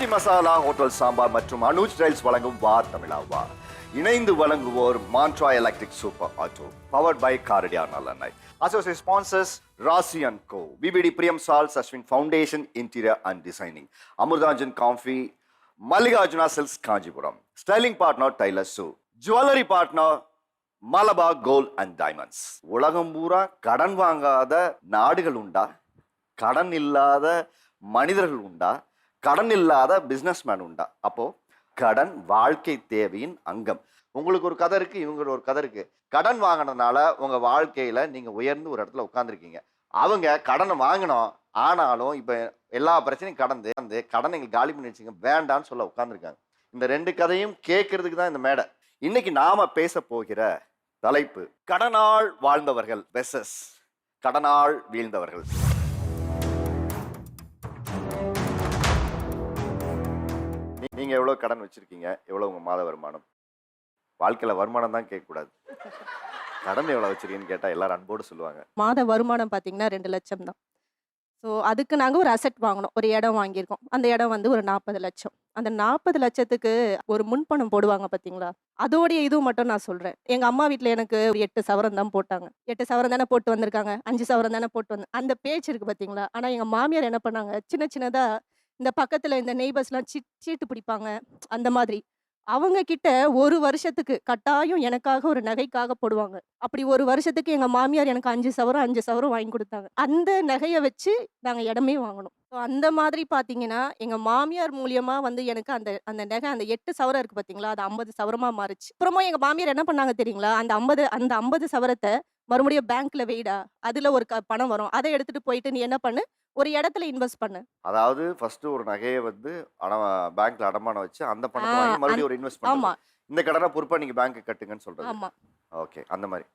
City masala hotel sambar மற்றும் Anuj tiles வழங்கும் வா தமிழா வா. இணைந்து வழங்குவோர் Montra electric super auto powered by Karadiya நல்லெண்ணெய். Associate sponsors Rasi and co, விபிடி Priyam shawls, Ashwin foundation interior and designing, Amrutanjan coffee, Mallikarjuna silks Kanchipuram, styling partner tailor shoe, jewellery partner Malabar gold and diamonds. உலகம் பூரா கடன் வாங்காத நாடுகள் உண்டா? கடன் இல்லாத மனிதர்கள் உண்டா? கடன் இல்லாத பிஸ்னஸ்மேன் உண்டா? அப்போ கடன் வாழ்க்கை தேவையின் அங்கம். உங்களுக்கு ஒரு கதை இருக்கு, இவங்க ஒரு கதை இருக்கு. கடன் வாங்கினதுனால உங்க வாழ்க்கையில நீங்க உயர்ந்து ஒரு இடத்துல உட்காந்துருக்கீங்க. அவங்க கடனை வாங்கினோம், ஆனாலும் இப்ப எல்லா பிரச்சனையும் கடந்து கடனை எங்களுக்கு காலி பண்ணி வச்சுங்க வேண்டான்னு சொல்ல உட்காந்துருக்காங்க. இந்த ரெண்டு கதையும் கேட்கறதுக்கு தான் இந்த மேடை. இன்னைக்கு நாம பேச போகிற தலைப்பு கடனால் வாழ்ந்தவர்கள் வெர்சஸ் கடனால் வீழ்ந்தவர்கள். நீங்க எவ்வளவு கடன் வச்சிருக்கீங்க? எவ்வளவு உங்க மாத வருமானம்? வாழ்க்கையில வருமானம் தான் கேட்கக்கூடாது, கடன் எவ்வளவு வச்சிருக்கீங்கன்னு கேட்டா எல்லாரும் அன்போடு சொல்லுவாங்க. மாத வருமானம் பார்த்தீங்கன்னா 2 லட்சம் தான். ஸோ அதுக்கு நாங்கள் ஒரு அசெட் வாங்கினோம், ஒரு இடம் வாங்கியிருக்கோம். அந்த இடம் வந்து ஒரு 40 லட்சம். அந்த 40 லட்சத்துக்கு ஒரு முன்பணம் போடுவாங்க பார்த்தீங்களா, அதோடைய இதுவும் மட்டும் நான் சொல்கிறேன். எங்கள் அம்மா வீட்டில் எனக்கு 8 சவரம் தான் போட்டாங்க. 8 சவரம் தானே போட்டு வந்திருக்காங்க, 5 சவரம் தானே போட்டு வந்து அந்த பேச்சு இருக்குது பார்த்தீங்களா. ஆனால் எங்கள் மாமியார் என்ன பண்ணாங்க, சின்ன சின்னதாக இந்த பக்கத்தில் இந்த நெய்பர்ஸ்லாம் சீட்டு பிடிப்பாங்க, அந்த மாதிரி அவங்க கிட்ட ஒரு வருஷத்துக்கு கட்டாயம் எனக்காக ஒரு நகைக்காக போடுவாங்க. அப்படி ஒரு வருஷத்துக்கு எங்க மாமியார் எனக்கு 5 சவரம் வாங்கி கொடுத்தாங்க. அந்த நகையை வச்சு நாங்க இடமே வாங்கினோம். ஸோ அந்த மாதிரி பார்த்தீங்கன்னா எங்க மாமியார் மூலியமா வந்து எனக்கு அந்த அந்த நகை, அந்த 8 சவரம் இருக்கு பார்த்தீங்களா, அது 50 சவரமா மாறுச்சு. அப்புறமா எங்க மாமியார் என்ன பண்ணாங்க தெரியுங்களா, அந்த 50 சவரத்தை மறுபடியும் பேங்க்ல வைடா, அதுல ஒரு பணம் வரும், அதை எடுத்துட்டு போயிட்டு நீ என்ன பண்ணு, ஒரு இடத்துல இன்வெஸ்ட் பண்ணு. அதாவது ஃபர்ஸ்ட் ஒரு நகையை வந்து பேங்க்ல அடமானம் வச்சு அந்த பணத்தை வாங்கி மறுபடியும் ஒரு இன்வெஸ்ட் ஆமா பண்ணுங்க. இந்த கடனை பொறுப்பா நீங்க பேங்க் கட்டுங்கன்னு சொல்றது. ஆமா. ஓகே, அந்த மாதிரி.